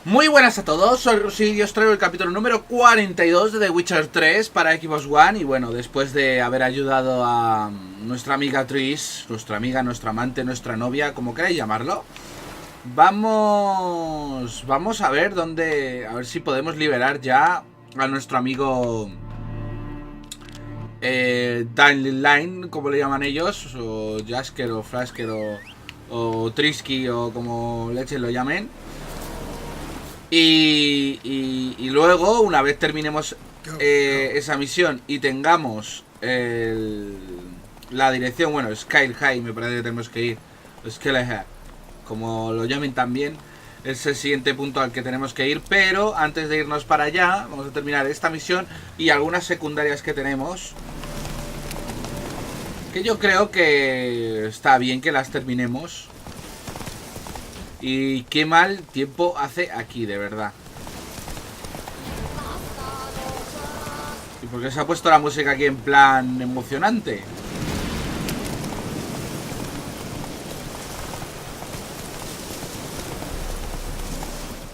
Muy buenas a todos, soy Rusid y os traigo el capítulo número 42 de The Witcher 3 para Xbox One. Y bueno, después de haber ayudado a nuestra amiga Trish, nuestra amiga, nuestra amante, nuestra novia, como queráis llamarlo, vamos a ver dónde, a ver si podemos liberar ya a nuestro amigo Line, como le llaman ellos, o Jasker o Frasker o Trisky o como leche lo llamen. Y luego, una vez terminemos esa misión y tengamos la dirección, bueno, Sky High me parece que tenemos que ir, Sky High, como lo llamen también, es el siguiente punto al que tenemos que ir. Pero antes de irnos para allá, vamos a terminar esta misión y algunas secundarias que tenemos, que yo creo que está bien que las terminemos. Y qué mal tiempo hace aquí, de verdad. ¿Y por qué se ha puesto la música aquí en plan emocionante?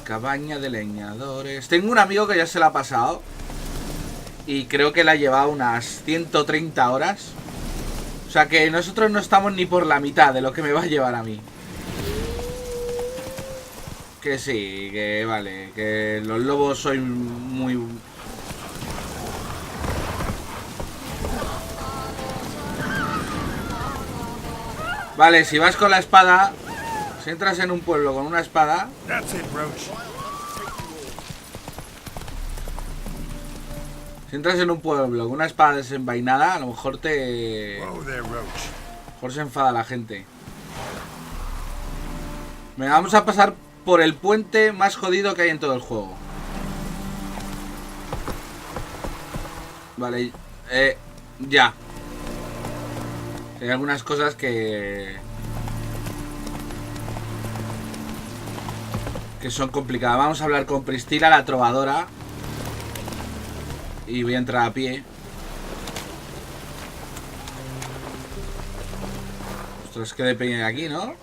Cabaña de leñadores. Tengo un amigo que ya se la ha pasado y creo que la ha llevado unas 130 horas. O sea que nosotros no estamos ni por la mitad de lo que me va a llevar a mí. Que sí, que vale, que los lobos soy muy... Vale, si vas con la espada, si entras en un pueblo con una espada... Si entras en un pueblo con una espada desenvainada, a lo mejor te... A lo mejor se enfada la gente. Venga, vamos a pasar por el puente más jodido que hay en todo el juego. Vale, ya. Hay algunas cosas que son complicadas. Vamos a hablar con Priscila, la trovadora. Y voy a entrar a pie. Ostras, que depende de aquí, ¿no?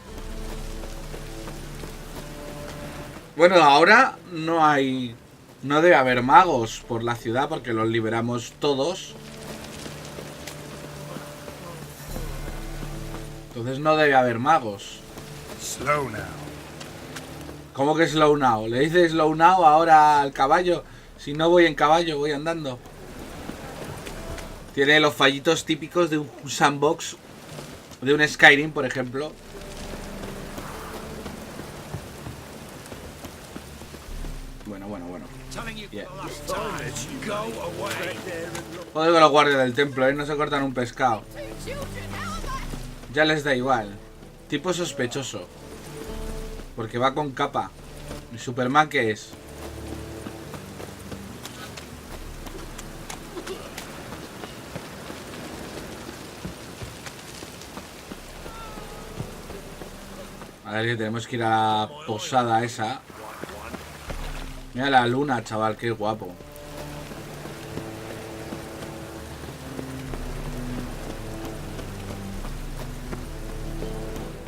Bueno, ahora no hay... No debe haber magos por la ciudad porque los liberamos todos. Entonces no debe haber magos. Slow now. ¿Cómo que slow now? ¿Le dices slow now ahora al caballo? Si no voy en caballo, voy andando. Tiene los fallitos típicos de un sandbox, de un Skyrim, por ejemplo. Bueno. Yeah. Joder con los guardias del templo, no se cortan un pescado. Ya les da igual. Tipo sospechoso. Porque va con capa. ¿Y Superman qué es? A ver, que tenemos que ir a la posada esa. Mira la luna, chaval, qué guapo.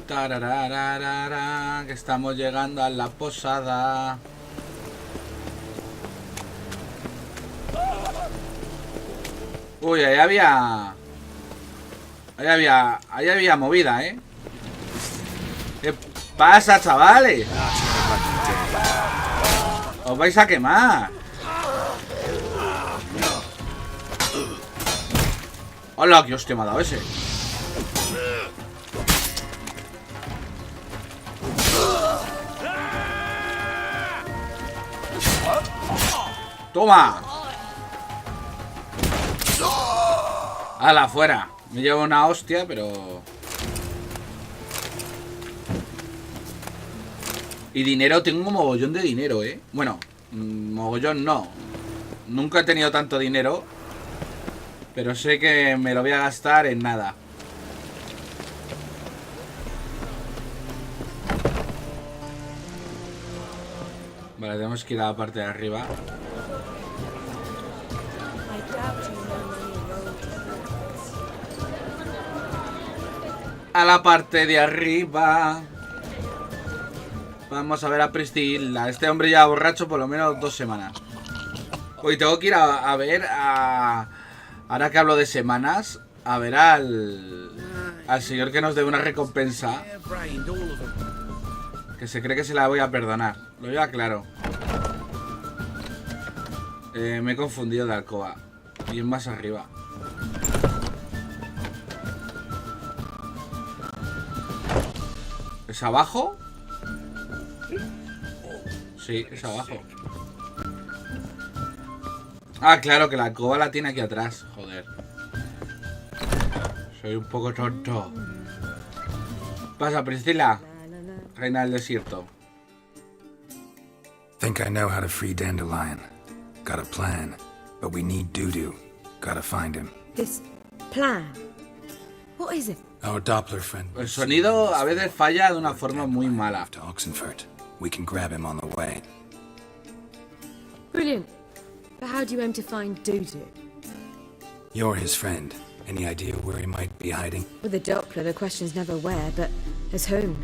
Tararararara, que estamos llegando a la posada. Uy, ahí había movida, ¿eh? ¿Qué pasa, chavales? ¡Os vais a quemar! ¡Hola! ¡Qué hostia me ha dado ese! ¡Toma! ¡Hala, fuera! Me llevo una hostia, pero... Y dinero, tengo un mogollón de dinero, ¿eh? Bueno, mogollón no. Nunca he tenido tanto dinero. Pero sé que me lo voy a gastar en nada. Vale, tenemos que ir a la parte de arriba. A la parte de arriba. Vamos a ver a Priscila. Este hombre ya borracho por lo menos 2 semanas. Hoy tengo que ir a ver a... Ahora que hablo de semanas, a ver al señor que nos dé una recompensa. Que se cree que se la voy a perdonar. Lo lleva claro. Me he confundido de alcoba. Y es más arriba. ¿Es abajo? Sí, es abajo. Ah, claro, que la alcoba la tiene aquí atrás. Joder. Soy un poco tonto. Pasa, Priscila. Reina del desierto. Think I know how to free Dandelion. Got a plan, but we need Dudu. Gotta find him. This plan? What is it? Our Doppler friend. El sonido a veces falla de una forma muy mala. To Oxenfurt. We can grab him on the way. Brilliant. But how do you aim to find Dudu? You're his friend. Any idea where he might be hiding? With the Doppler, the question's never where, but as whom.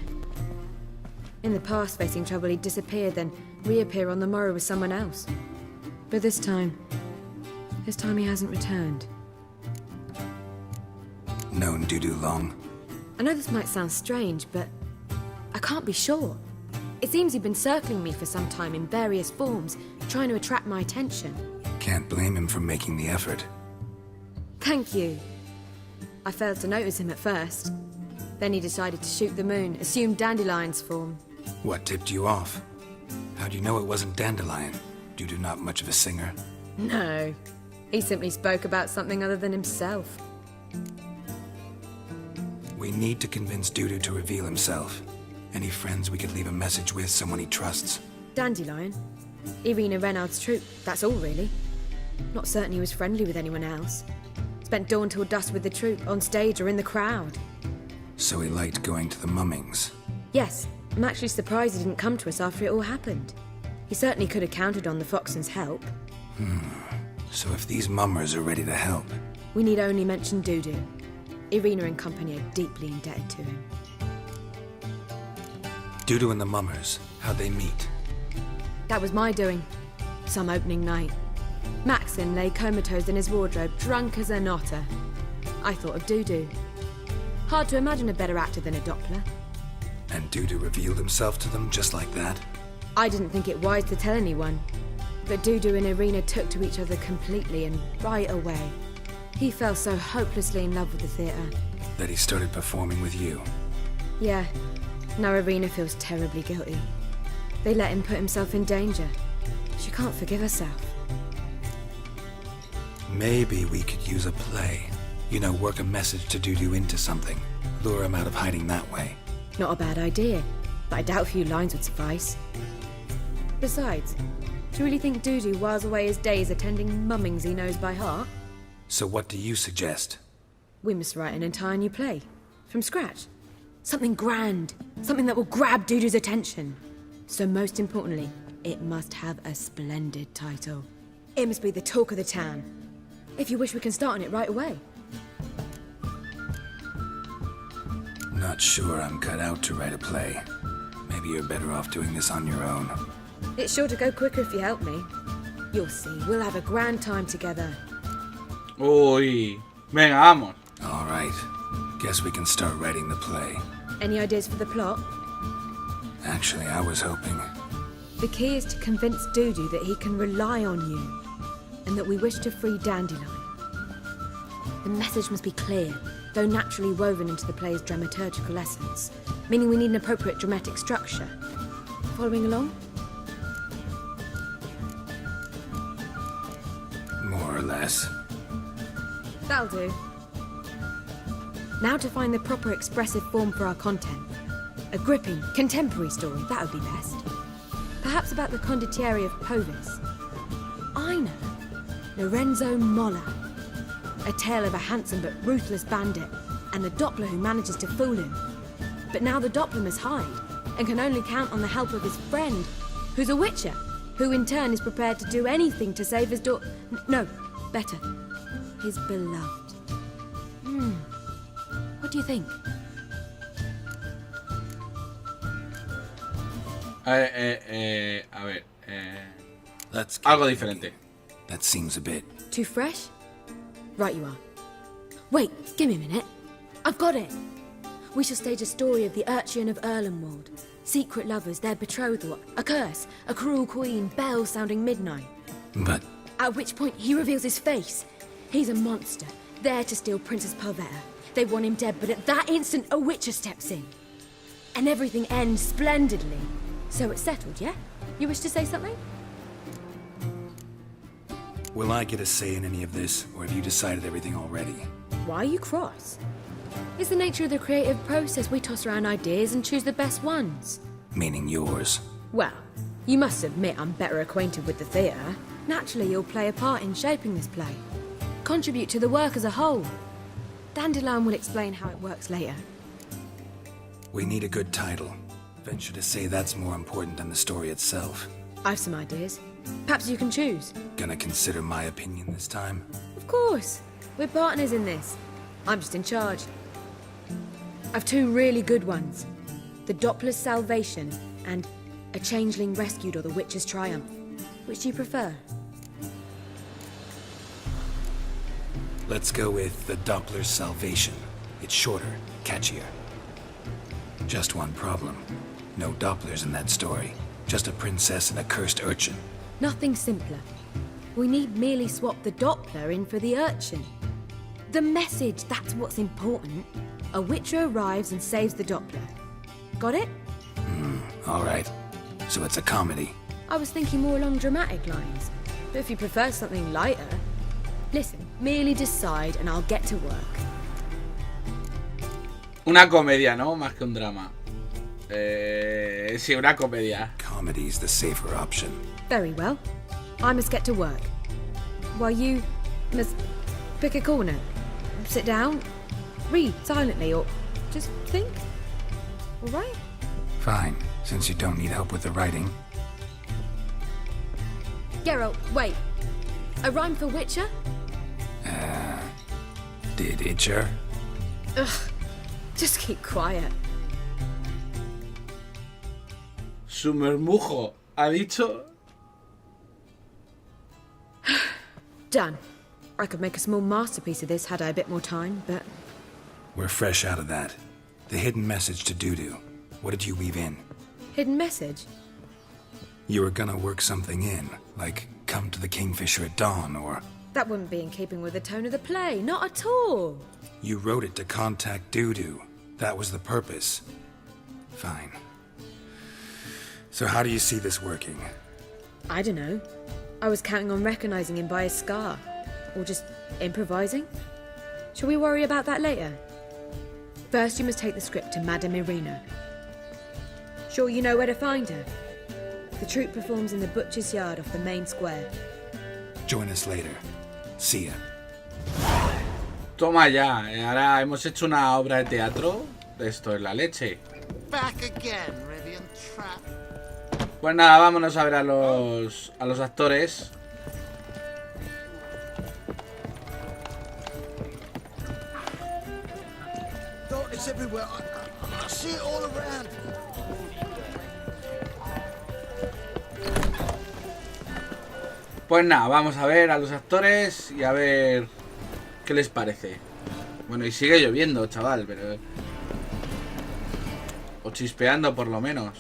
In the past, facing trouble, he'd disappear, then reappear on the morrow with someone else. But this time he hasn't returned. Known Dudu long? I know this might sound strange, but I can't be sure. It seems he'd been circling me for some time in various forms, trying to attract my attention. Can't blame him for making the effort. Thank you. I failed to notice him at first. Then he decided to shoot the moon, assume Dandelion's form. What tipped you off? How do you know it wasn't Dandelion? Dudu not much of a singer? No. He simply spoke about something other than himself. We need to convince Dudu to reveal himself. Any friends we could leave a message with, someone he trusts? Dandelion? Irina Renard's troupe, that's all really. Not certain he was friendly with anyone else. Spent dawn till dusk with the troupe, on stage or in the crowd. So he liked going to the mummings? Yes, I'm actually surprised he didn't come to us after it all happened. He certainly could have counted on the Foxton's help. So if these mummers are ready to help... We need only mention Dudu. Irina and company are deeply indebted to him. Dudu and the mummers, how'd they meet? That was my doing. Some opening night. Maxon lay comatose in his wardrobe, drunk as an otter. I thought of Dudu. Hard to imagine a better actor than a Doppler. And Dudu revealed himself to them just like that? I didn't think it wise to tell anyone. But Dudu and Irina took to each other completely and right away. He fell so hopelessly in love with the theatre. That he started performing with you? Yeah. Now Irina feels terribly guilty. They let him put himself in danger. She can't forgive herself. Maybe we could use a play. You know, work a message to Dudu into something. Lure him out of hiding that way. Not a bad idea, but I doubt a few lines would suffice. Besides, do you really think Dudu whiles away his days attending mummings he knows by heart? So what do you suggest? We must write an entire new play. From scratch. Something grand. Something that will grab Dudu's attention. So most importantly, it must have a splendid title. It must be the talk of the town. If you wish, we can start on it right away. Not sure I'm cut out to write a play. Maybe you're better off doing this on your own. It's sure to go quicker if you help me. You'll see, we'll have a grand time together. Uy. Venga, vamos. All right. Guess we can start writing the play. Any ideas for the plot? Actually, I was hoping... The key is to convince Dudu that he can rely on you, and that we wish to free Dandelion. The message must be clear, though naturally woven into the play's dramaturgical essence, meaning we need an appropriate dramatic structure. Following along? More or less. That'll do. Now to find the proper expressive form for our content. A gripping, contemporary story, that would be best. Perhaps about the condottieri of Povis. I know. Lorenzo Molla. A tale of a handsome but ruthless bandit, and a Doppler who manages to fool him. But now the Doppler must hide, and can only count on the help of his friend, who's a witcher, who in turn is prepared to do anything to save his no, better, his beloved. What do you think? A ver, Let's get algo thinking. diferente. That seems a bit. Too fresh? Right you are. Wait, give me a minute. I've got it. We shall stage a story of the Urchin of Erlenwald. Secret lovers, their betrothal, a curse, a cruel queen, bells sounding midnight. But At which point he reveals his face. He's a monster, there to steal Princess Palvetta. They want him dead, but at that instant a witcher steps in. And everything ends splendidly. So it's settled, yeah? You wish to say something? will I get a say in any of this, or have you decided everything already? Why are you cross? It's the nature of the creative process. We toss around ideas and choose the best ones. Meaning yours. Well, you must admit I'm better acquainted with the theatre. Naturally, you'll play a part in shaping this play. Contribute to the work as a whole. Dandelion will explain how it works later. We need a good title. Venture to say that's more important than the story itself. I've some ideas. Perhaps you can choose. Gonna consider my opinion this time? Of course. We're partners in this. I'm just in charge. I've two really good ones. The Doppler's Salvation and A Changeling Rescued or the Witch's Triumph. Which do you prefer? Let's go with the Doppler's Salvation. It's shorter, catchier. Just one problem. No Dopplers in that story. Just a princess and a cursed urchin. Nothing simpler. We need merely swap the Doppler in for the urchin. The message, that's what's important. A witcher arrives and saves the Doppler. Got it? All right. So it's a comedy. I was thinking more along dramatic lines. But if you prefer something lighter... Listen, merely decide and I'll get to work. Una comedia, ¿no? Más que un drama. Sí, una comedia. Comedy's the safer option. Very well. I must get to work. While you must pick a corner. Sit down, read silently, or just think. All right? Fine, since you don't need help with the writing. Geralt, wait. A rhyme for Witcher? Did Itcher? Ugh. Just keep quiet. Su mermujo ha dicho. Done. I could make a small masterpiece of this had I a bit more time, but... We're fresh out of that. The hidden message to Dudu. What did you weave in? Hidden message? You were gonna work something in, like come to the Kingfisher at dawn, or... That wouldn't be in keeping with the tone of the play, not at all. You wrote it to contact Dudu. That was the purpose. Fine. So how do you see this working? I don't know. I was counting on recognizing him by his scar. Or just improvising. Shall we worry about that later? First, you must take the script to Madame Irina. Sure you know where to find her? The troupe performs in the butcher's yard off the main square. Join us later. See ya. Toma ya, ahora hemos hecho una obra de teatro. Esto es la leche. Back again, Rivian Trap. Pues nada, vámonos a ver a los actores. It's everywhere. I see it all around. Pues nada, vamos a ver a los actores y a ver qué les parece. Bueno, y sigue lloviendo, chaval, pero... O chispeando por lo menos.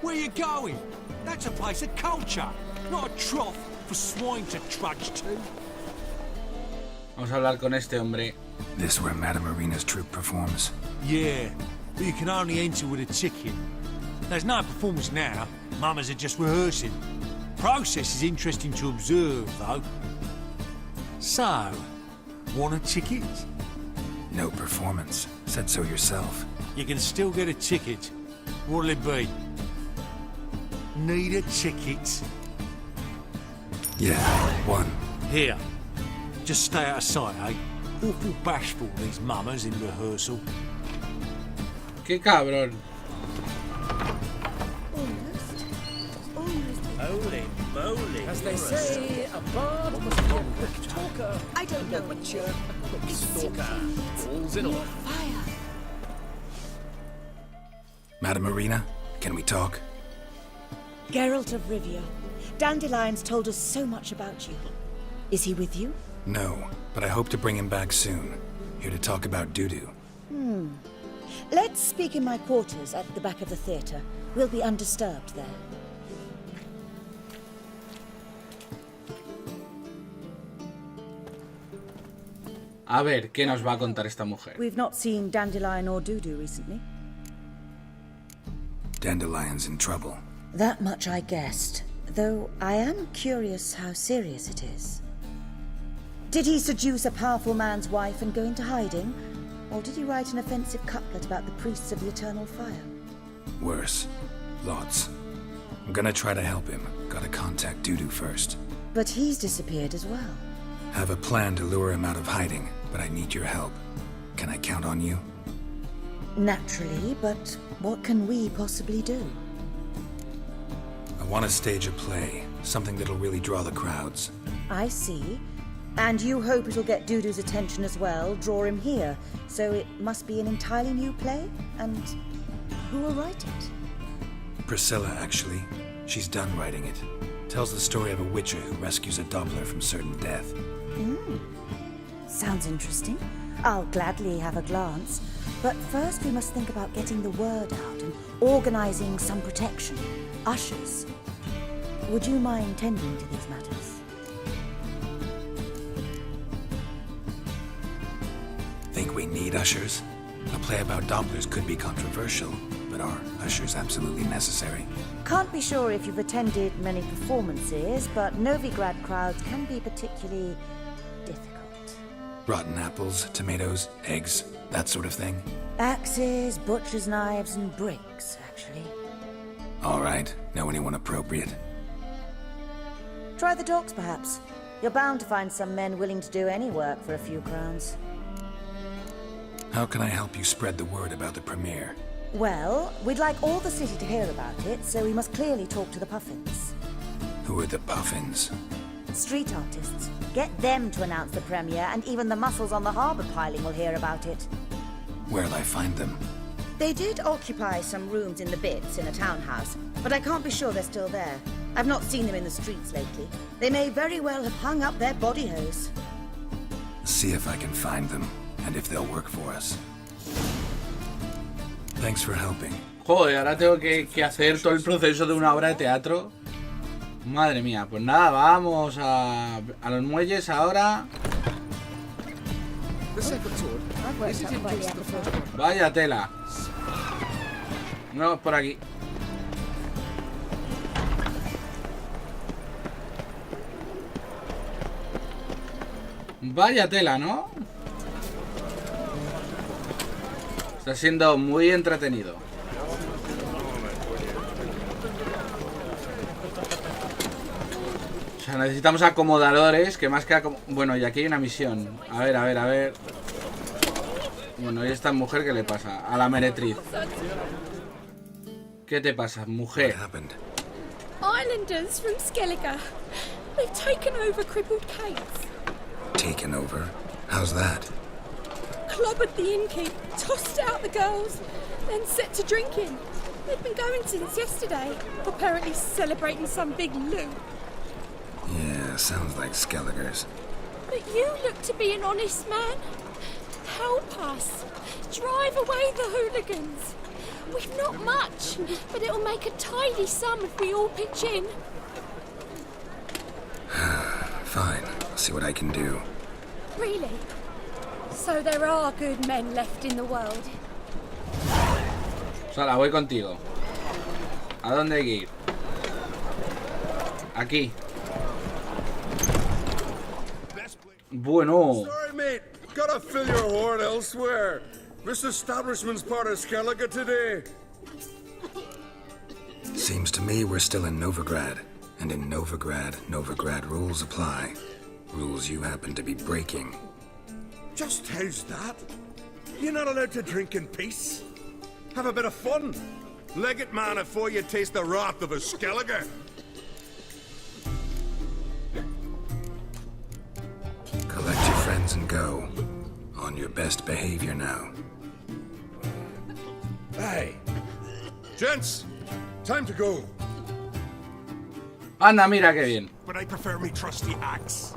Where you going? That's a place of culture, not a trough for swine to trudge to. Vamos a hablar con este hombre. This where Madame Irina's troupe performs? Yeah, but you can only enter with a ticket. There's no performance now. Mamas are just rehearsing. Process is interesting to observe, though. So, want a ticket? No performance. Said so yourself. You can still get a ticket. What'll it be? Need a ticket? Yeah, one. Here. Just stay out of sight, eh? Awful bashful, these mamas in rehearsal. ¡Qué cabrón! Almost. Holy moly. As they say, a bard must be a quick talker. I don't know. Witcher, a quick stalker. Balls in all. Fire. Madam Marina, can we talk? Geralt of Rivia. Dandelion's told us so much about you. Is he with you? No, but I hope to bring him back soon. Here to talk about Dudu. Let's speak in my quarters at the back of the theatre. We'll be undisturbed there. A ver, ¿qué nos va a contar esta mujer? We've not seen Dandelion or Dudu recently. Dandelion's in trouble. That much I guessed, though I am curious how serious it is. Did he seduce a powerful man's wife and go into hiding? Or did he write an offensive couplet about the priests of the eternal fire? Worse. Lots. I'm gonna try to help him. Gotta contact Dudu first. But he's disappeared as well. Have a plan to lure him out of hiding, but I need your help. Can I count on you? Naturally, but what can we possibly do? I want to stage a play. Something that'll really draw the crowds. I see. And you hope it'll get Dudu's attention as well, draw him here. So it must be an entirely new play? And who will write it? Priscilla, actually. She's done writing it. Tells the story of a witcher who rescues a Doppler from certain death. Sounds interesting. I'll gladly have a glance. But first we must think about getting the word out and organizing some protection. Ushers. Would you mind tending to these matters? Think we need ushers? A play about Dopplers could be controversial, but are ushers absolutely necessary? Can't be sure if you've attended many performances, but Novigrad crowds can be particularly difficult. Rotten apples, tomatoes, eggs, that sort of thing? Axes, butcher's knives, and bricks, actually. All right. Know anyone appropriate? Try the docks, perhaps. You're bound to find some men willing to do any work for a few crowns. How can I help you spread the word about the premiere? Well, we'd like all the city to hear about it, so we must clearly talk to the Puffins. Who are the Puffins? Street artists. Get them to announce the premiere, and even the muscles on the harbour piling will hear about it. Where'll I find them? They did occupy some rooms in the Bits in a townhouse, but I can't be sure they're still there. I've not seen them in the streets lately. They may very well have hung up their body hose. See if I can find them, and if they'll work for us. Thanks for helping. Joder, ahora tengo que hacer todo el proceso de una obra de teatro. Madre mía, pues nada, vamos a los muelles ahora. Vaya tela. No, por aquí. Vaya tela, ¿no? Está siendo muy entretenido. O sea, necesitamos acomodadores, que más que bueno, y aquí hay una misión. A ver, a ver, a ver. Bueno, ¿y esta mujer qué le pasa? A la meretriz. ¿Qué te pasa, mujer? Islanders from Skellige. They've taken over crippled Kate's. Taken over? How's that? Clobbered the innkeep, tossed out the girls, then set to drinking. They've been going since yesterday, apparently celebrating some big loot. Yeah, sounds like Skellige's. But you look to be an honest man. Help us. Drive away the hooligans. We've not much, but it'll make a tidy sum if we all pitch in. Fine, I'll see what I can do. Really? So there are good men left in the world. Sala, voy contigo. ¿A dónde hay que ir? Aquí. Bueno. Sorry, mate. Gotta fill your horn elsewhere. This establishment's part of Skellige today. Seems to me we're still in Novigrad. And in Novigrad, Novigrad rules apply. Rules you happen to be breaking. Just how's that? You're not allowed to drink in peace? Have a bit of fun. Leg it, man, before you taste the wrath of a Skellige. weapons and go. On your best behavior now. Hey, gents, time to go. Anda, mira qué bien. But I prefer me trusty axe.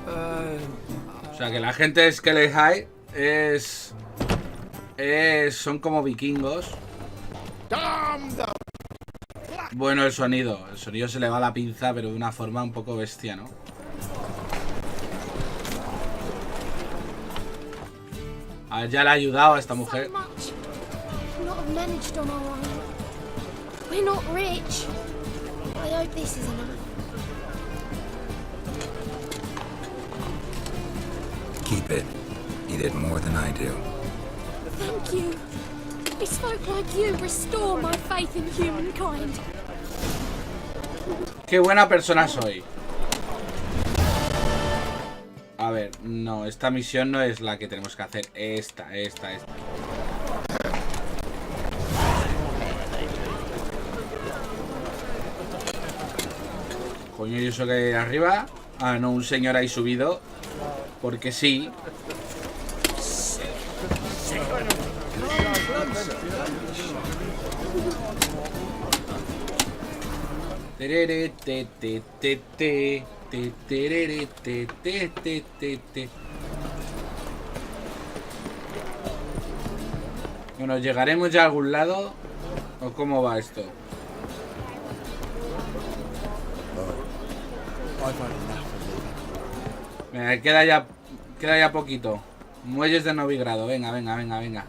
O sea que la gente de Skeleton High son como vikingos. Bueno, el sonido se le va la pinza, pero de una forma un poco bestia, ¿no? A ver, ya le ha ayudado a esta mujer. We're not rich. I hope this is enough. Keep it. You did more than I do. Thank you. It's folk like you restore my faith in humankind. Qué buena persona soy. A ver, no, esta misión no es la que tenemos que hacer. Esta. Coño, ¿y eso que hay arriba? Ah, no, un señor ahí subido. Porque sí. Bueno, ¿llegaremos ya a algún lado? ¿O cómo va esto? Venga, queda ya poquito. Muelles de Novigrado, venga.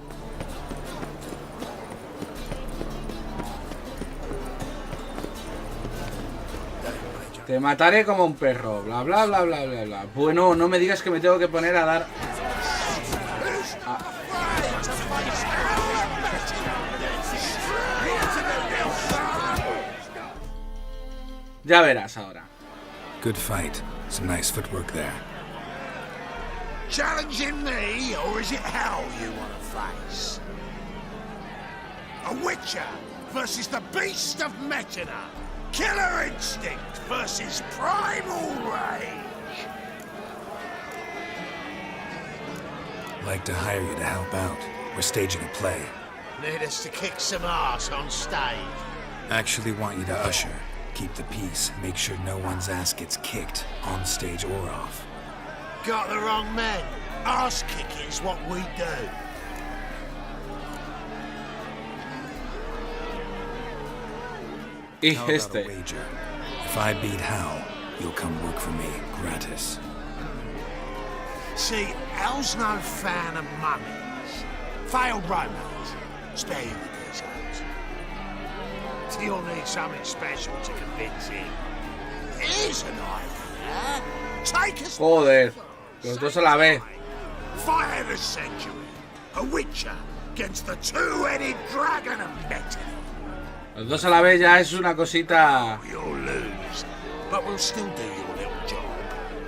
Te mataré como un perro, bla bla bla bla bla bla. Bueno, no me digas que me tengo que poner a dar... Ya verás ahora. Good fight. Some nice footwork there. Challenging me, or is it hell you want to face? A Witcher versus the Beast of Metina. Killer instinct versus primal rage. Like to hire you to help out. We're staging a play. Need us to kick some ass on stage. Actually want you to usher. Keep the peace. Make sure no one's ass gets kicked, on stage or off. Got the wrong men. Ass kicking's what we do. How about a wager? If I beat Hal, you'll come work for me, gratis. See, Hal's no fan of mummies. Failed romance. Spare you the details. You'll need something special to convince him. Here's an idea. Take us. Joder, los dos a la vez. Fight of the century. A Witcher against the two-headed dragon of Metin. Los dos a la vez ya es una cosita. You'll lose, but we'll still do your little job.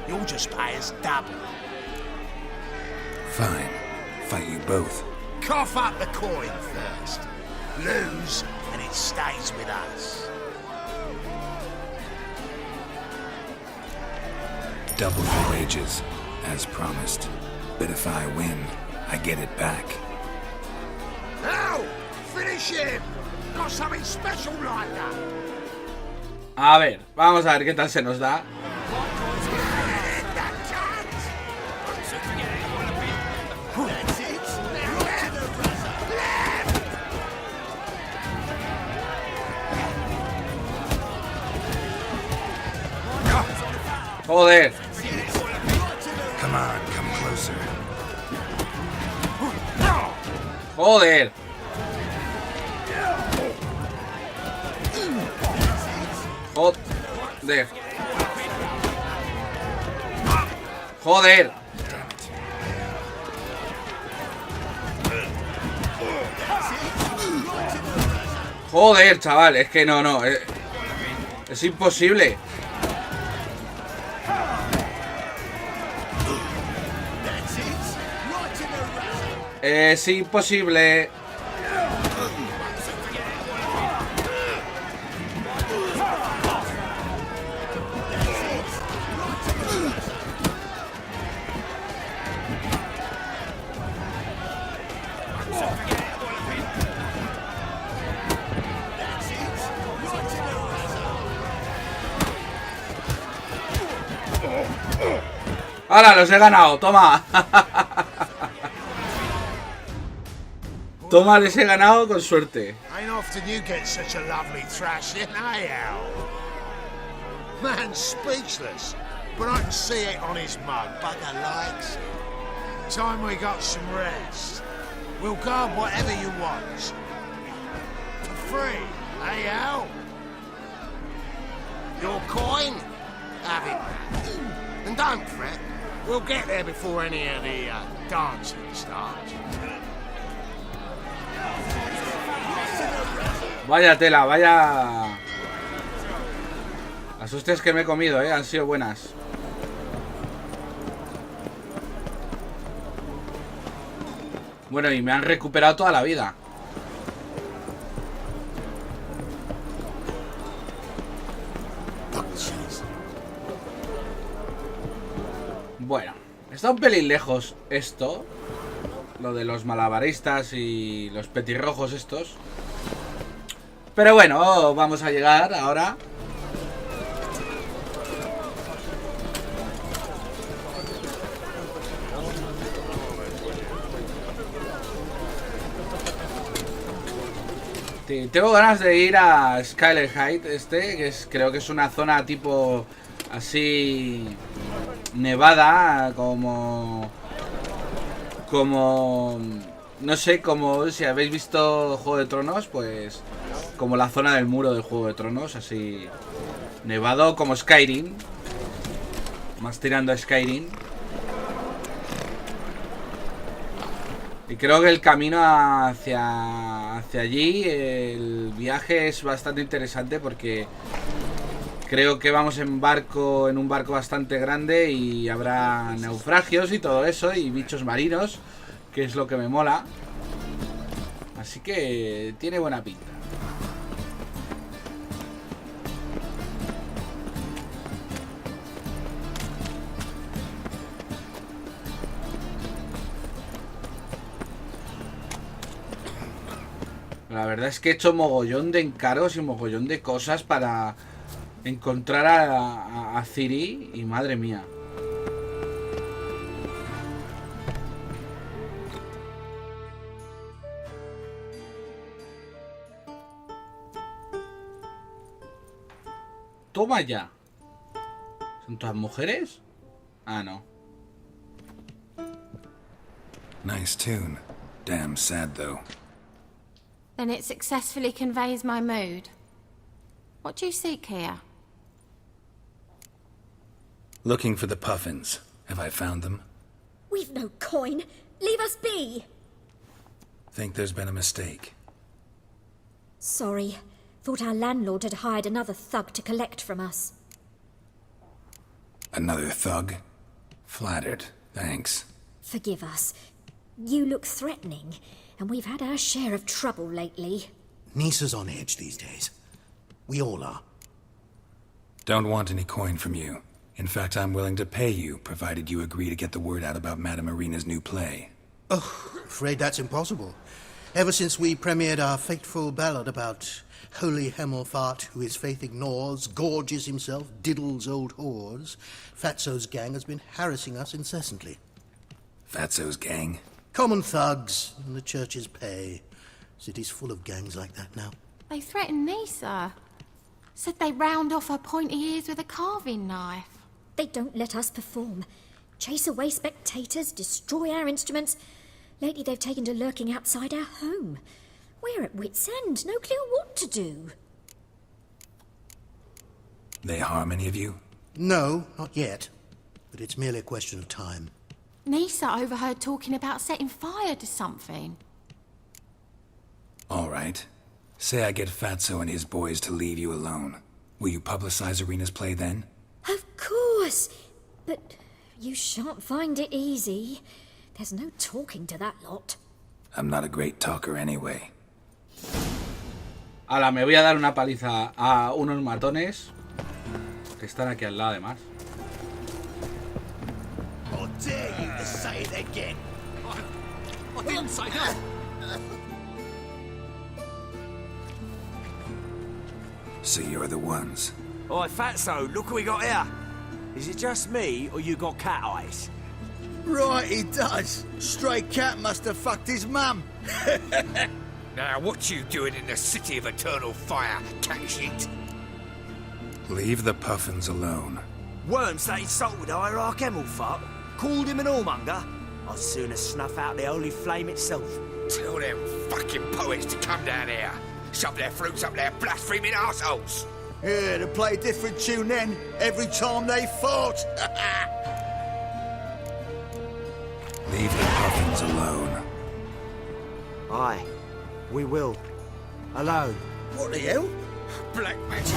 You'll just pay us double. Fine. Fight you both. Cough up the coin first. Lose, and it stays with us. Double your wages, as promised. But if I win, I get it back. Now, finish him! Got something special like that. A ver, vamos a ver qué tal se nos da. Joder. Come on, come closer. Joder. Joder. Joder. Joder, chaval, es que no, es imposible. Es imposible. ¡Hala, los he ganado! ¡Toma! Toma, les he ganado con suerte. Ain't often you get such a lovely thrashing, eh, Al? Man's speechless, but I can see it on his mug. Bugger likes it. Time we got some rest. We'll guard whatever you want. For free, eh, Al? Your coin? Have it. And don't fret. We'll get there before any of the dancing starts. Vaya tela, vaya... Las hostias que me he comido, han sido buenas. Bueno, y me han recuperado toda la vida. Bueno, está un pelín lejos esto. Lo de los malabaristas y los petirrojos estos. Pero bueno, vamos a llegar ahora. Tengo ganas de ir a Skyler Heights, que creo que es una zona tipo así nevada, como no sé, como si habéis visto Juego de Tronos, pues como la zona del muro del Juego de Tronos, así nevado, como Skyrim, más tirando a Skyrim. Y creo que el camino hacia allí, el viaje es bastante interesante porque creo que vamos en un barco bastante grande y habrá naufragios y todo eso y bichos marinos, que es lo que me mola. Así que tiene buena pinta. La verdad es que he hecho mogollón de encargos y mogollón de cosas para encontrar a Ciri y madre mía. Toma ya. ¿Son todas mujeres? Ah, no. Nice tune. Damn sad though. Then it successfully conveys my mood. What do you seek here? Looking for the puffins. Have I found them? We've no coin. Leave us be. Think there's been a mistake. Sorry. Thought our landlord had hired another thug to collect from us. Another thug? Flattered. Thanks. Forgive us. You look threatening, and we've had our share of trouble lately. Nisa's on edge these days. We all are. Don't want any coin from you. In fact, I'm willing to pay you, provided you agree to get the word out about Madame Marina's new play. Oh, afraid that's impossible. Ever since we premiered our fateful ballad about holy Hemelfart, who his faith ignores, gorges himself, diddles old whores, Fatso's gang has been harassing us incessantly. Fatso's gang? Common thugs, and the church's pay. City's full of gangs like that now. They threatened Nisa. Said they round off her pointy ears with a carving knife. They don't let us perform. Chase away spectators, destroy our instruments. Lately they've taken to lurking outside our home. We're at wit's end, no clue what to do. They harm any of you? No, not yet. But it's merely a question of time. Nisa overheard talking about setting fire to something. All right. Say I get Fatso and his boys to leave you alone. Will you publicize Arena's play then? Of course. But you shan't find it easy. There's no talking to that lot. I'm not a great talker anyway. Ahora me voy a dar una paliza a unos matones que están aquí al lado además. How dare you to say it again? I didn't say that. So you're the ones. Oi, Fatso, look who we got here. Is it just me, or you got cat eyes? Right, he does. Stray cat must have fucked his mum. Now, what you doing in the city of eternal fire, cat shit? Leave the puffins alone. Worms that insulted Hierarch Emelfart, called him an whoremonger. I'd sooner snuff out the holy flame itself. Tell them fucking poets to come down here. Shove their fruits up their blaspheming arseholes. Yeah, to play a different tune then, every time they fought. Leave the puffins alone. Aye, we will. Alone. What the hell? Black magic.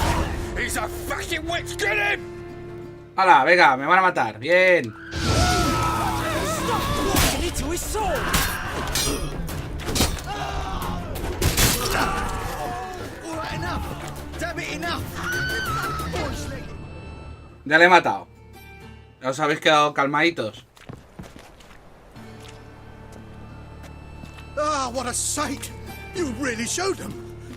He's a fucking witch. Get him! ¡Hala! Venga, me van a matar. Bien. Into his sword. All right, enough. Damn it, enough. Ya le he matado. Ya os habéis quedado calmaditos. Ah, what a sight! You really showed them.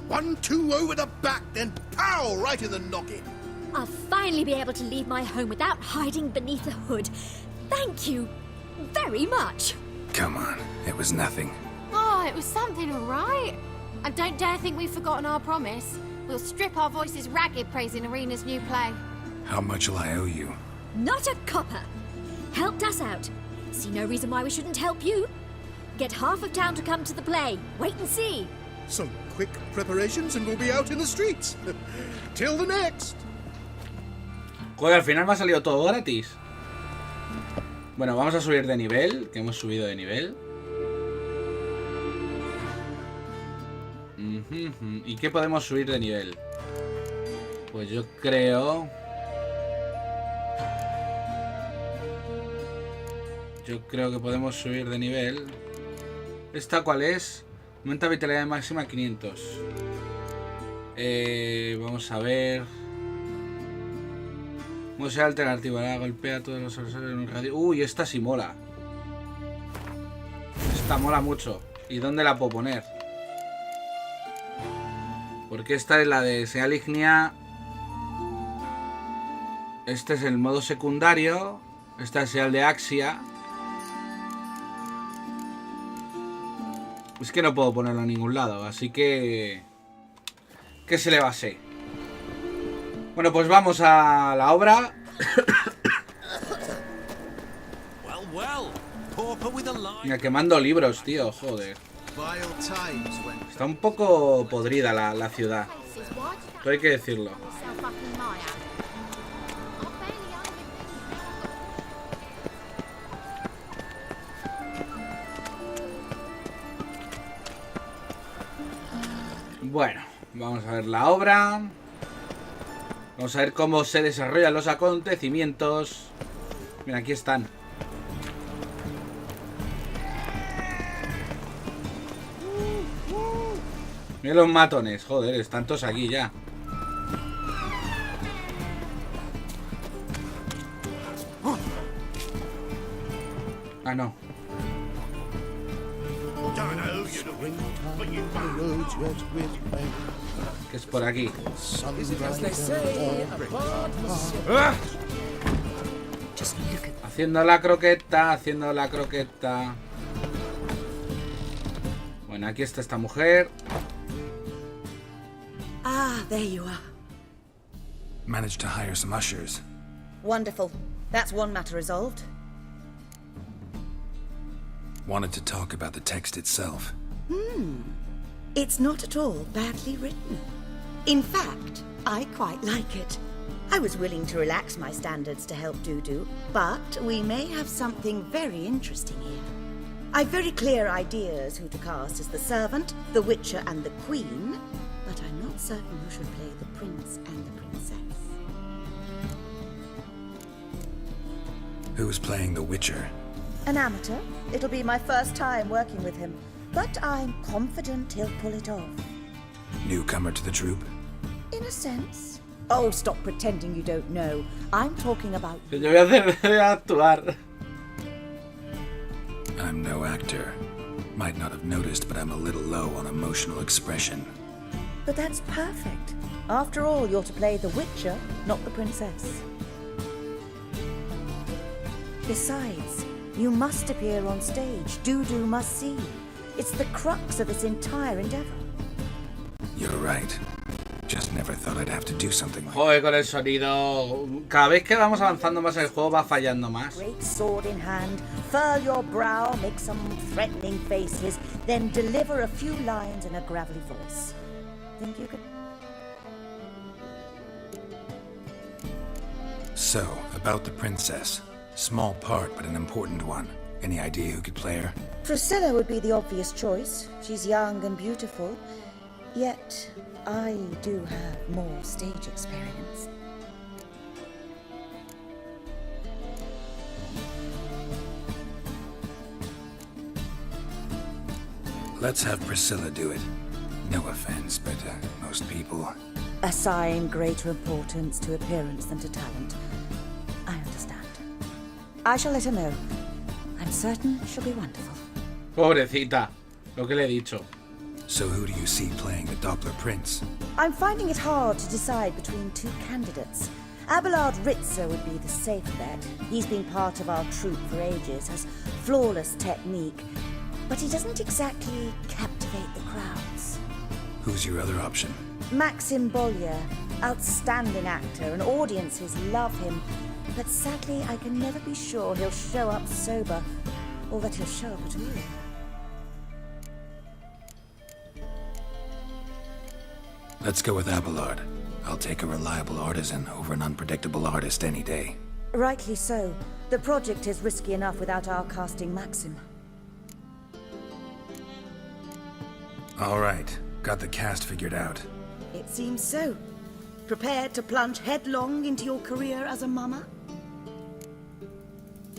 1-2 over the back, then pow! Right in the noggin. I'll finally be able to leave my home without hiding beneath a hood. Thank you very much. Come on, it was nothing. Oh, it was something, all right. And don't dare think we've forgotten our promise. We'll strip our voices ragged praising Arena's new play. How much will I owe you? Not a copper. Helped us out. See no reason why we shouldn't help you. Get half of town to come to the play. Wait and see. Some quick preparations and we'll be out in the streets. Till the next. Joder, al final me ha salido todo gratis. Bueno, vamos a subir de nivel, que hemos subido de nivel. ¿Y qué podemos subir de nivel? Pues yo creo... que podemos subir de nivel. ¿Esta cuál es? Aumenta vitalidad máxima 500. Vamos a ver... ¿Cómo sea alternativa? Golpea a todos los adversarios en un radio. Uy, esta sí mola. Esta mola mucho. ¿Y dónde la puedo poner? Porque esta es la de señal ígnea. Este es el modo secundario. Esta es señal de Axia. Es que no puedo ponerlo en ningún lado, así que... ¿Qué se le va a hacer? Bueno, pues vamos a la obra. Mira, quemando libros, tío, joder. Está un poco podrida la ciudad. Pero hay que decirlo. Bueno, vamos a ver la obra. Vamos a ver cómo se desarrollan los acontecimientos. Mira, aquí están. Mira los matones, joder, están todos aquí ya. Ah, no. Que es por aquí. Haciendo la croqueta, haciendo la croqueta. Bueno, aquí está esta mujer. Ah, there you are. Managed to hire some ushers. Wonderful. That's one matter resolved. Wanted to talk about the text itself. It's not at all badly written. In fact, I quite like it. I was willing to relax my standards to help Dudu, but we may have something very interesting here. I've very clear ideas who to cast as the servant, the witcher and the queen, but I'm not certain who should play the prince and the princess. Who's playing the Witcher? An amateur. It'll be my first time working with him, but I'm confident he'll pull it off. Newcomer to the troupe? In a sense. Oh, stop pretending you don't know. I'm talking about... Yo voy a hacer actuar. I'm no actor. Might not have noticed, but I'm a little low on emotional expression. But that's perfect. After all, you're to play the witcher, not the princess. Besides, you must appear on stage. Dudu must see you. It's the crux of this entire endeavor. You're right. Just never thought I'd have to do something like Joder, con el sonido. Cada vez que vamos avanzando más el juego va fallando más. Great sword in hand, furl your brow, make some threatening faces, then deliver a few lines in a gravelly voice. Think you could... So, about the princess. Small part, but an important one. Any idea who could play her? Priscilla would be the obvious choice. She's young and beautiful. Yet, I do have more stage experience. Let's have Priscilla do it. No offense, but most people... Assign greater importance to appearance than to talent. I understand. I shall let her know. I'm certain she'll be wonderful. Pobrecita, lo que le he dicho. So who do you see playing the Doppler Prince? I'm finding it hard to decide between two candidates. Abelard Ritzer would be the safe bet. He's been part of our troupe for ages, has flawless technique, but he doesn't exactly captivate the crowds. Who's your other option? Maxim Bollier, outstanding actor, and audiences love him. But sadly, I can never be sure he'll show up sober, or that he'll show up at all. Let's go with Abelard. I'll take a reliable artisan over an unpredictable artist any day. Rightly so. The project is risky enough without our casting Maxim. All right, got the cast figured out. It seems so. Prepared to plunge headlong into your career as a mama?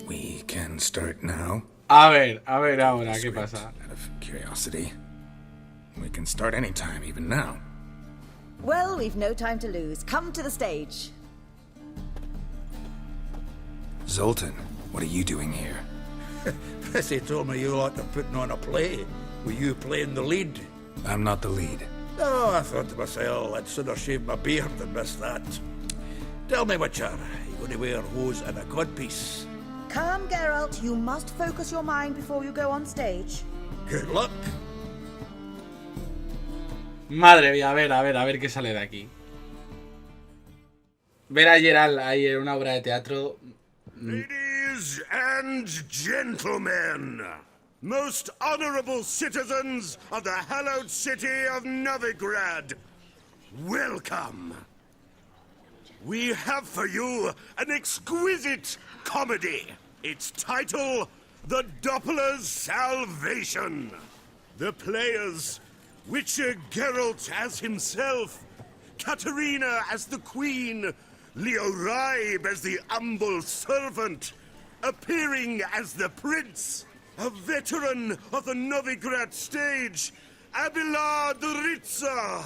We can start now. A ver ahora, ¿qué pasa? Out of curiosity. We can start anytime, even now. Well, we've no time to lose. Come to the stage. Zoltan, what are you doing here? Prissy told me you ought to putting on a play. Were you playing the lead? I'm not the lead. Oh, I thought to myself, I'd sooner shave my beard than miss that. Tell me, Witcher, you going to wear hose and a codpiece? Calm, Geralt. You must focus your mind before you go on stage. Good luck. Madre mía, a ver qué sale de aquí. Ver a Geralt ahí en una obra de teatro. Ladies and gentlemen, most honorable citizens of the hallowed city of Novigrad, welcome. We have for you an exquisite comedy. Its title, The Doppler's Salvation. The players, Witcher Geralt as himself, Katerina as the Queen, Leo Ribe as the humble servant, appearing as the Prince, a veteran of the Novigrad stage, Abelard Ritzer.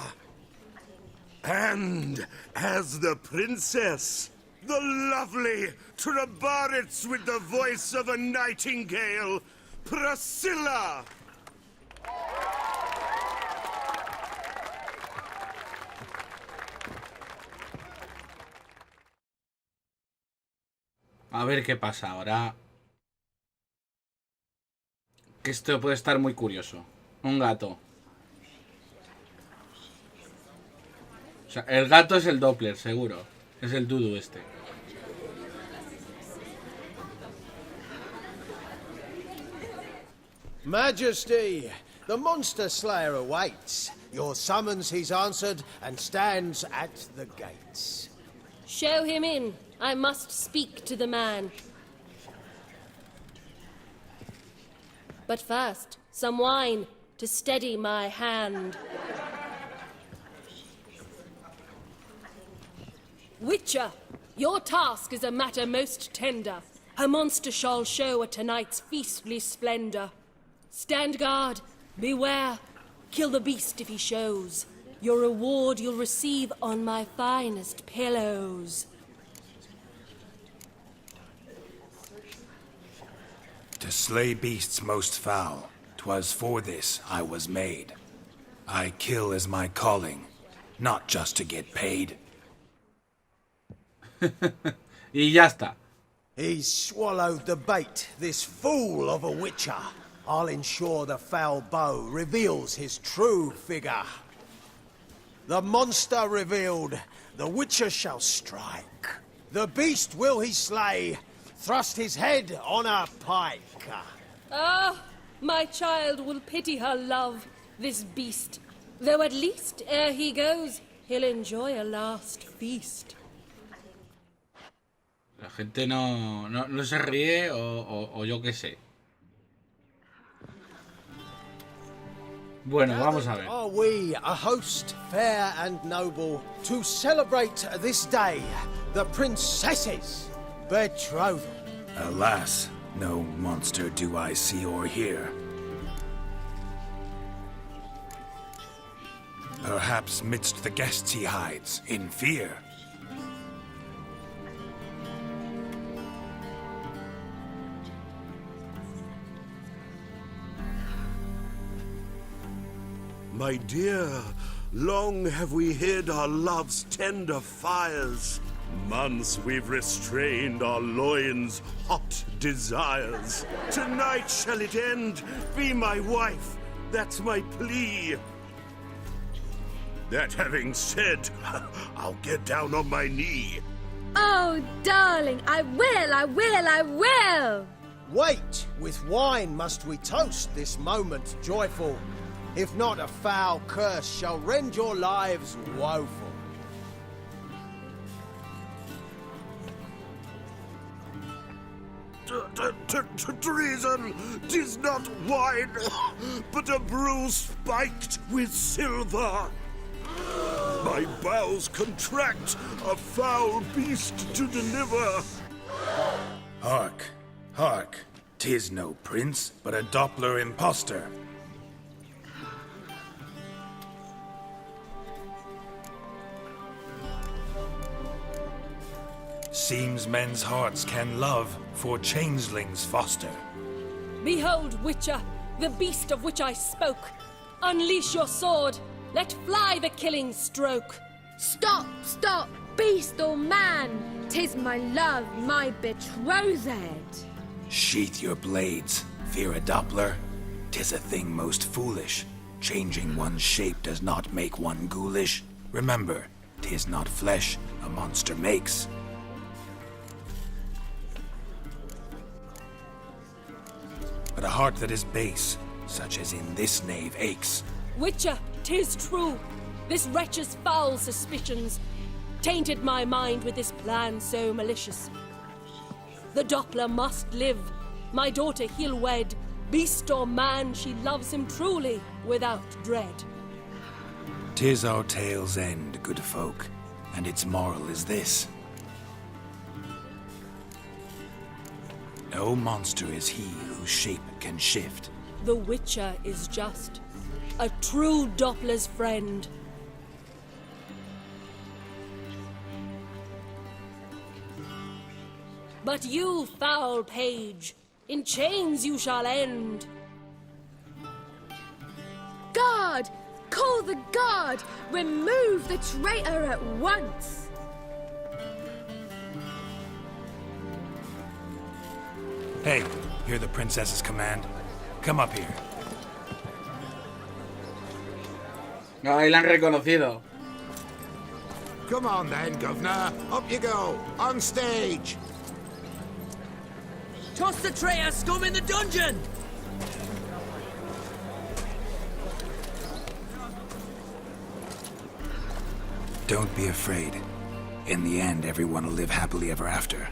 And as the Princess, the lovely Trabaritz with the voice of a nightingale, Priscilla. A ver qué pasa ahora. Que esto puede estar muy curioso. Un gato. O sea, el gato es el Doppler, seguro. Es el Dudu este. Majesty, the monster slayer awaits. Your summons he's answered and stands at the gates. Show him in. I must speak to the man. But first, some wine to steady my hand. Witcher, your task is a matter most tender. A monster shall show at tonight's feastly splendor. Stand guard, beware, kill the beast if he shows. Your reward you'll receive on my finest pillows. To slay beasts most foul, 'twas for this I was made. I kill as my calling, not just to get paid. Y ya está. He's swallowed the bait, this fool of a witcher. I'll ensure the foul bow reveals his true figure. The monster revealed, the witcher shall strike. The beast will he slay, thrust his head on a pike. Ah, my child will pity her love, this beast. Though at least, ere he goes, he'll enjoy a last feast. La gente no se ríe o yo qué sé. Bueno, vamos a ver. Are we a host fair and noble to celebrate this day, the princess's betrothal? Alas, no monster do I see or hear. Perhaps midst the guests he hides, in fear. My dear, long have we hid our love's tender fires. Months we've restrained our loins' hot desires. Tonight shall it end, be my wife, that's my plea. That having said, I'll get down on my knee. Oh, darling, I will! Wait, with wine must we toast this moment joyful. If not, a foul curse shall rend your lives woeful. Treason! 'Tis not wine, but a brew spiked with silver. My bowels contract, a foul beast to deliver. Hark, hark, 'tis no prince, but a Doppler impostor. Seems men's hearts can love, for changelings foster. Behold, Witcher, the beast of which I spoke. Unleash your sword. Let fly the killing stroke. Stop, stop, beast or man! 'Tis my love, my betrothed. Sheath your blades, fear a Doppler. 'Tis a thing most foolish. Changing one's shape does not make one ghoulish. Remember, 'tis not flesh a monster makes. But a heart that is base, such as in this knave aches. Witcher, 'tis true. This wretch's foul suspicions tainted my mind with this plan so malicious. The Doppler must live. My daughter he'll wed. Beast or man, she loves him truly, without dread. 'Tis our tale's end, good folk, and its moral is this. No monster is he whose shape can shift. The Witcher is just a true Doppler's friend. But you, foul page, in chains you shall end. Guard! Call the guard! Remove the traitor at once! Hey, hear the princess's command? Come up here. Ahí la han reconocido. Come on then, Governor. Up you go. On stage. Toss the traitor scum in the dungeon! Don't be afraid. In the end, everyone will live happily ever after.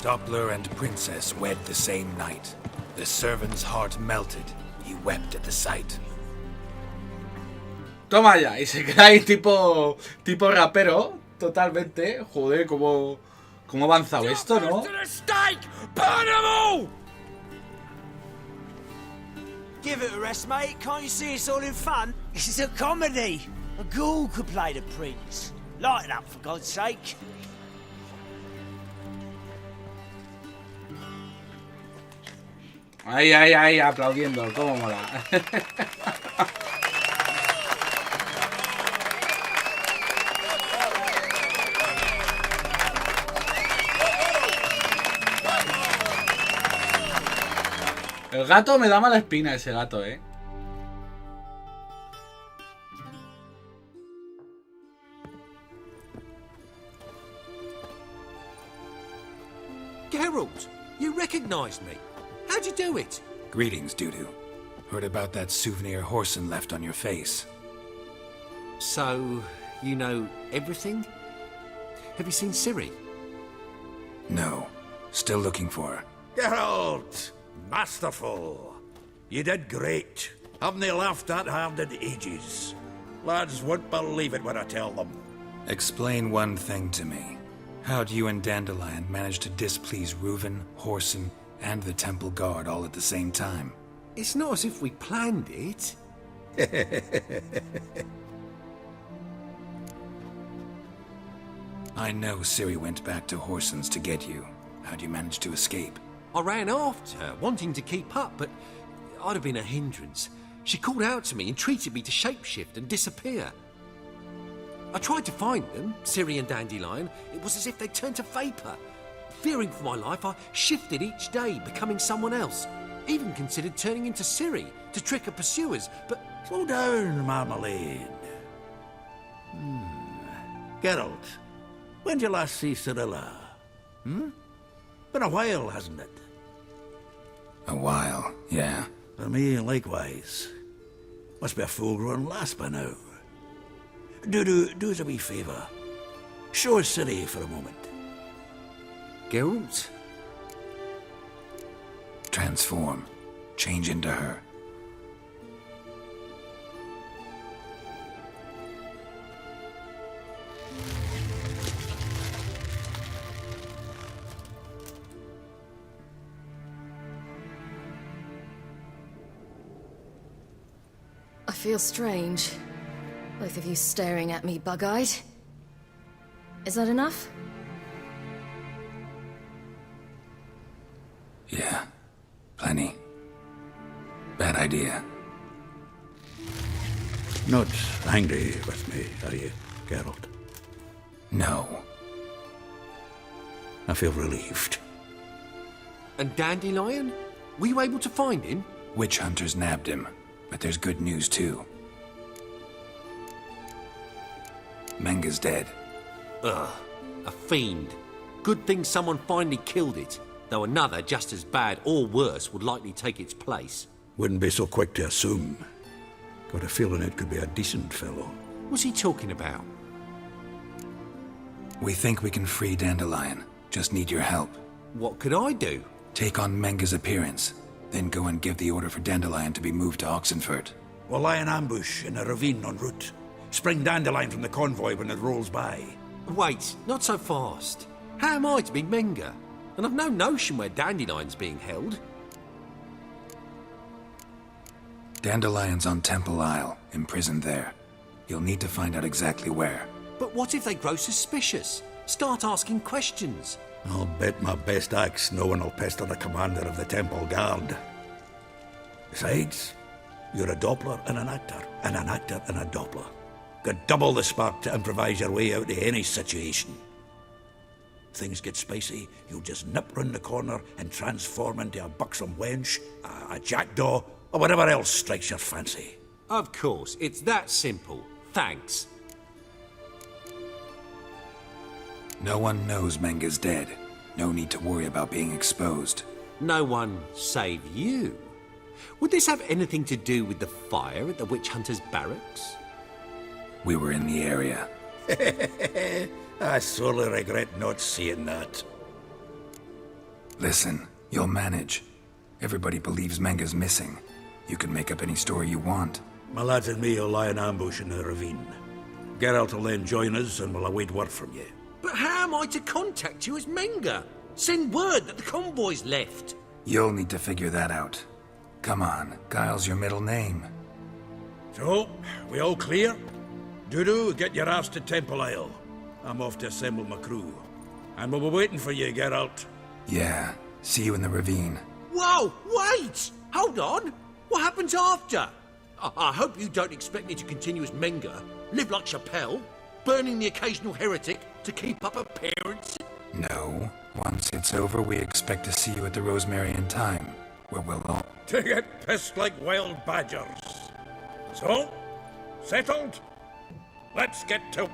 Doppler and princess wed the same night. The servant's heart melted. He wept at the sight. Toma ya, y se queda ahí tipo rapero, totalmente. Joder, cómo ha avanzado esto, ¿no? Give it a rest, mate. Can't you see it's all in fun? This is a comedy. A ghoul could play the prince. Lighten up, for God's sake. Ahí, aplaudiendo, cómo mola. El gato me da mala espina, ese gato, ¿eh? Geralt, you recognized me. How'd you do it? Greetings, Dudu. Heard about that souvenir Horson left on your face. So, you know everything? Have you seen Ciri? No. Still looking for her. Geralt! Masterful! You did great. Haven't they laughed that hard in ages? Lads won't believe it when I tell them. Explain one thing to me. How'd you and Dandelion manage to displease Reuven, Horson, and the Temple Guard all at the same time? It's not as if we planned it. I know Ciri went back to Horson's to get you. How'd you manage to escape? I ran after her, wanting to keep up, but I'd have been a hindrance. She called out to me, entreated me to shapeshift and disappear. I tried to find them, Ciri and Dandelion. It was as if they turned to vapour. Fearing for my life, I shifted each day, becoming someone else. Even considered turning into Ciri to trick her pursuers, but... Slow down, Marmalade. Geralt, when did you last see Cirilla? Been a while, hasn't it? A while, yeah. For me, likewise. Must be a full-grown lass by now. Do us a wee favour. Show us Ciri for a moment. Geralt? Transform. Change into her. I feel strange. Both of you staring at me bug-eyed. Is that enough? Yeah. Plenty. Bad idea. Not angry with me, are you, Geralt? No. I feel relieved. And Dandelion? Were you able to find him? Witch hunters nabbed him, but there's good news too. Menga's dead. Ugh, a fiend. Good thing someone finally killed it, though another just as bad or worse would likely take its place. Wouldn't be so quick to assume. Got a feeling it could be a decent fellow. What's he talking about? We think we can free Dandelion. Just need your help. What could I do? Take on Menga's appearance, then go and give the order for Dandelion to be moved to Oxenfurt. We'll lie in ambush in a ravine en route. Spring Dandelion from the convoy when it rolls by. Wait, not so fast. How am I to be Menga? And I've no notion where Dandelion's being held. Dandelion's on Temple Isle, imprisoned there. You'll need to find out exactly where. But what if they grow suspicious? Start asking questions? I'll bet my best axe no one will pester the commander of the Temple Guard. Besides, you're a Doppler and an actor and a Doppler. Got double the spark to improvise your way out of any situation. Things get spicy, you'll just nip round the corner and transform into a buxom wench, a jackdaw, or whatever else strikes your fancy. Of course, it's that simple. Thanks. No one knows Menga's dead. No need to worry about being exposed. No one save you. Would this have anything to do with the fire at the witch hunters' barracks? We were in the area. I sorely regret not seeing that. Listen, you'll manage. Everybody believes Menga's missing. You can make up any story you want. My lads and me will lie in ambush in the ravine. Geralt will then join us and we'll await word from you. But how am I to contact you as Menga? Send word that the convoy's left. You'll need to figure that out. Come on, Guile's your middle name. So, we all clear? Dudu, get your ass to Temple Isle. I'm off to assemble my crew. And we'll be waiting for you, Geralt. Yeah, see you in the ravine. Whoa, wait! Hold on! What happens after? I hope you don't expect me to continue as Menger, live like Chappelle, burning the occasional heretic to keep up appearances. No. Once it's over, we expect to see you at the Rosemarian time, where we'll all... To get pissed like wild badgers. So, settled? Let's get to...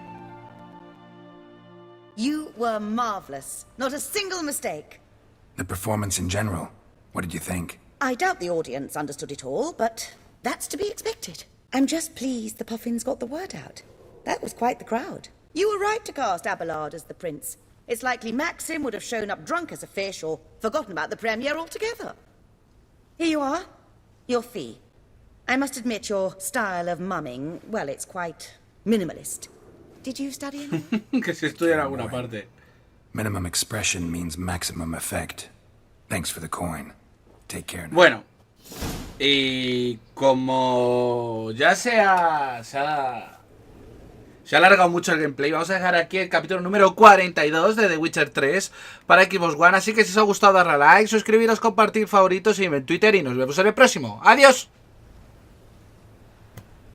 You were marvelous. Not a single mistake. The performance in general, what did you think? I doubt the audience understood it all, but that's to be expected. I'm just pleased the Puffins got the word out. That was quite the crowd. You were right to cast Abelard as the prince. It's likely Maxim would have shown up drunk as a fish or forgotten about the premiere altogether. Here you are. Your fee. I must admit your style of mumming, well, it's quite minimalist. Did you study it? Que se estudia en alguna parte. Minimum expression means maximum effect. Thanks for the coin. Take care now. Bueno, y como ya se ha alargado mucho el gameplay, vamos a dejar aquí el capítulo número 42 de The Witcher 3 para Xbox One. Así que si os ha gustado, darle a like, suscribiros, compartir, favoritos y en Twitter. Y nos vemos en el próximo. ¡Adiós!